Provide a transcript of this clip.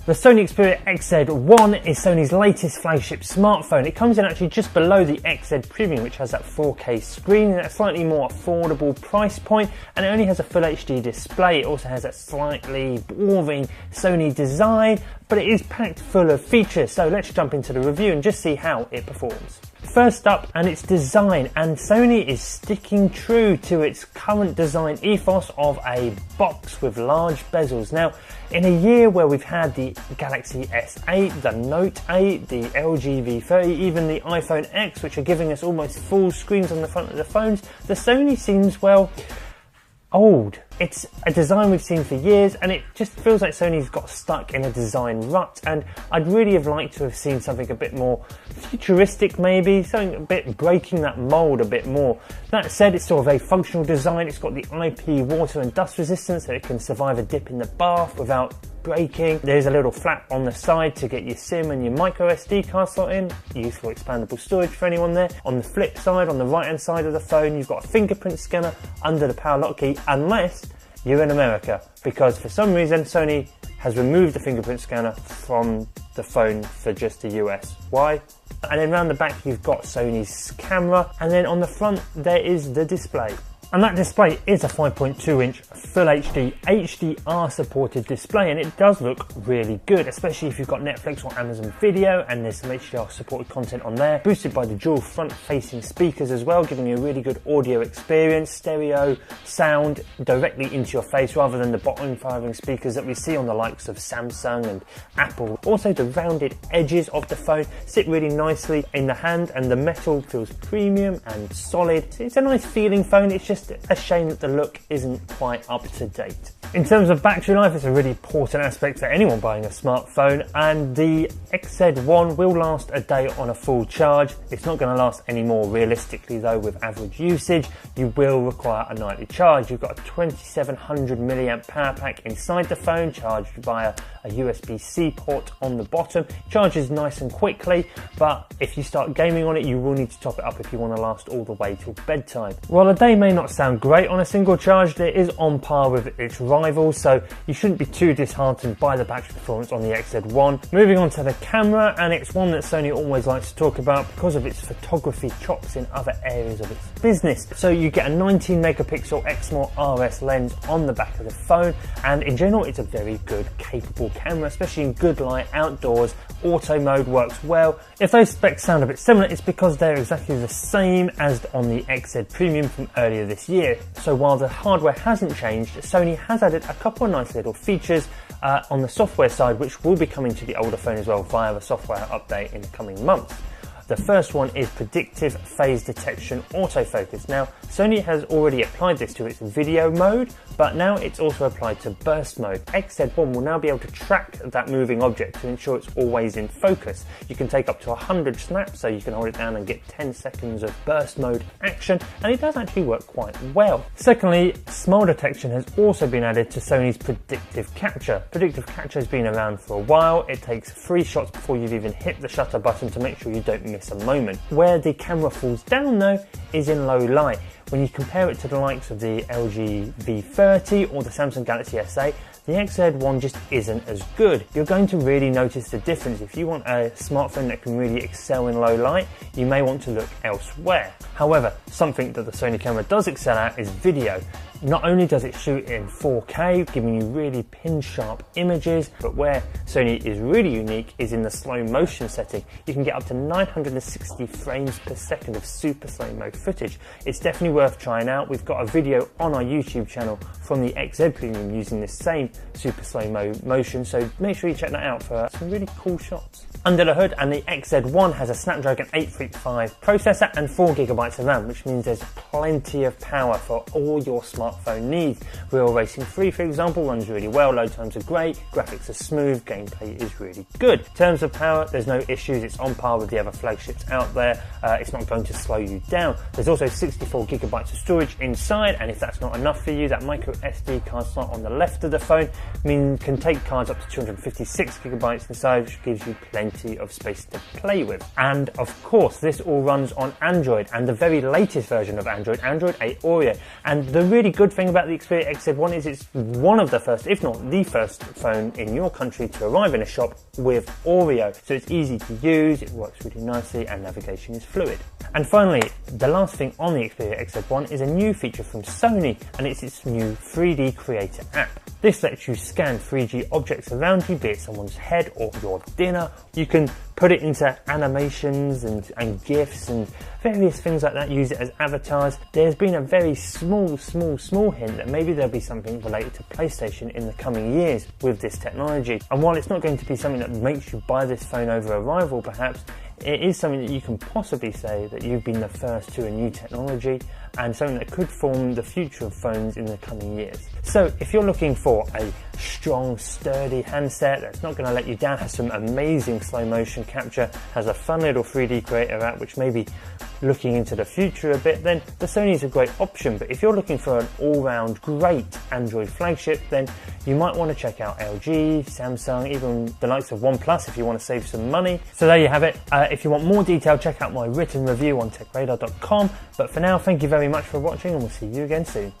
The Sony Xperia XZ1 is Sony's latest flagship smartphone. It comes in actually just below the XZ Premium, which has that 4K screen at a slightly more affordable price point, and it only has a Full HD display. It also has that slightly boring Sony design, but it is packed full of features. So let's jump into the review and just see how it performs. First up, and its design, and Sony is sticking true to its current design ethos of a box with large bezels. Now, in a year where we've had the Galaxy S8, the Note 8, the LG V30, even the iPhone X, which are giving us almost full screens on the front of the phones, the Sony seems, well, old. It's a design we've seen for years, and it just feels like Sony's got stuck in a design rut, and I'd really have liked to have seen something a bit more futuristic, maybe something a bit breaking that mold a bit more. That said, it's still a very functional design. It's got the IP water and dust resistance, so it can survive a dip in the bath without breaking. There's a little flap on the side to get your SIM and your micro SD card slot in, useful expandable storage for anyone there. On the flip side, on the right hand side of the phone, you've got a fingerprint scanner under the power lock key, unless you're in America, because for some reason Sony has removed the fingerprint scanner from the phone for just the US. Why? And then around the back you've got Sony's camera, and then on the front there is the display. And that display is a 5.2 inch Full HD HDR supported display, and it does look really good, especially if you've got Netflix or Amazon Video, and there's some HDR supported content on there, boosted by the dual front facing speakers as well, giving you a really good audio experience, stereo sound directly into your face rather than the bottom firing speakers that we see on the likes of Samsung and Apple. Also, the rounded edges of the phone sit really nicely in the hand, and the metal feels premium and solid. It's a nice feeling phone. It's just a shame that the look isn't quite up to date. In terms of battery life, it's a really important aspect for anyone buying a smartphone, and the XZ1 will last a day on a full charge. It's not going to last any more realistically though. With average usage, you will require a nightly charge. You've got a 2700 milliamp power pack inside the phone, charged via a USB-C port on the bottom. It charges nice and quickly, but if you start gaming on it, you will need to top it up if you want to last all the way till bedtime. While a day may not sound great on a single charge, it is on par with its rivals, so you shouldn't be too disheartened by the battery performance on the XZ1. Moving on to the camera, and it's one that Sony always likes to talk about because of its photography chops in other areas of its business. So you get a 19 megapixel Exmor RS lens on the back of the phone, and in general it's a very good, capable camera, especially in good light outdoors. Auto mode works well. If those specs sound a bit similar, it's because they're exactly the same as on the XZ Premium from earlier this year. So while the hardware hasn't changed, Sony has added a couple of nice little features on the software side, which will be coming to the older phone as well via the software update in the coming months. The first one is predictive phase detection autofocus. Now, Sony has already applied this to its video mode, but now it's also applied to burst mode. XZ1 will now be able to track that moving object to ensure it's always in focus. You can take up to 100 snaps, so you can hold it down and get 10 seconds of burst mode action, and it does actually work quite well. Secondly, smile detection has also been added to Sony's predictive capture. Predictive capture has been around for a while. It takes 3 shots before you've even hit the shutter button to make sure you don't miss a moment. Where the camera falls down though is in low light. When you compare it to the likes of the LG V30 or the Samsung Galaxy S8, the XZ1 just isn't as good. You're going to really notice the difference. If you want a smartphone that can really excel in low light, you may want to look elsewhere. However, something that the Sony camera does excel at is video. Not only does it shoot in 4K, giving you really pin-sharp images, but where Sony is really unique is in the slow motion setting. You can get up to 960 frames per second of super slow-mo footage. It's definitely worth trying out. We've got a video on our YouTube channel from the XZ Premium using the same super slow-mo motion, so make sure you check that out for some really cool shots. Under the hood, and the XZ1 has a Snapdragon 835 processor and 4GB of RAM, which means there's plenty of power for all your smartphone needs. Real Racing 3, for example, runs really well, load times are great, graphics are smooth, gameplay is really good. In terms of power, there's no issues, it's on par with the other flagships out there. It's not going to slow you down. There's also 64GB of storage inside, and if that's not enough for you, that micro SD card slot on the left of the phone can take cards up to 256GB inside, which gives you plenty of space to play with. And of course, this all runs on Android, and the very latest version of Android 8 Oreo. And the really good thing about the Xperia XZ1 is it's one of the first, if not the first phone in your country to arrive in a shop with Oreo. So it's easy to use, it works really nicely, and navigation is fluid. And finally, the last thing on the Xperia XZ1 is a new feature from Sony, and it's its new 3D Creator app. This lets you scan 3D objects around you, be it someone's head or your dinner. You can put it into animations and GIFs and various things like that, use it as avatars. There's been a very small hint that maybe there'll be something related to PlayStation in the coming years with this technology. And while it's not going to be something that makes you buy this phone over a rival perhaps, it is something that you can possibly say that you've been the first to a new technology and something that could form the future of phones in the coming years. So if you're looking for a strong, sturdy handset that's not going to let you down, has some amazing slow motion capture, has a fun little 3D Creator app which may be looking into the future a bit, then the Sony is a great option. But if you're looking for an all-round great Android flagship, then you might want to check out LG, Samsung, even the likes of OnePlus if you want to save some money. So there you have it. If you want more detail, check out my written review on techradar.com. But for now, thank you very much for watching, and we'll see you again soon.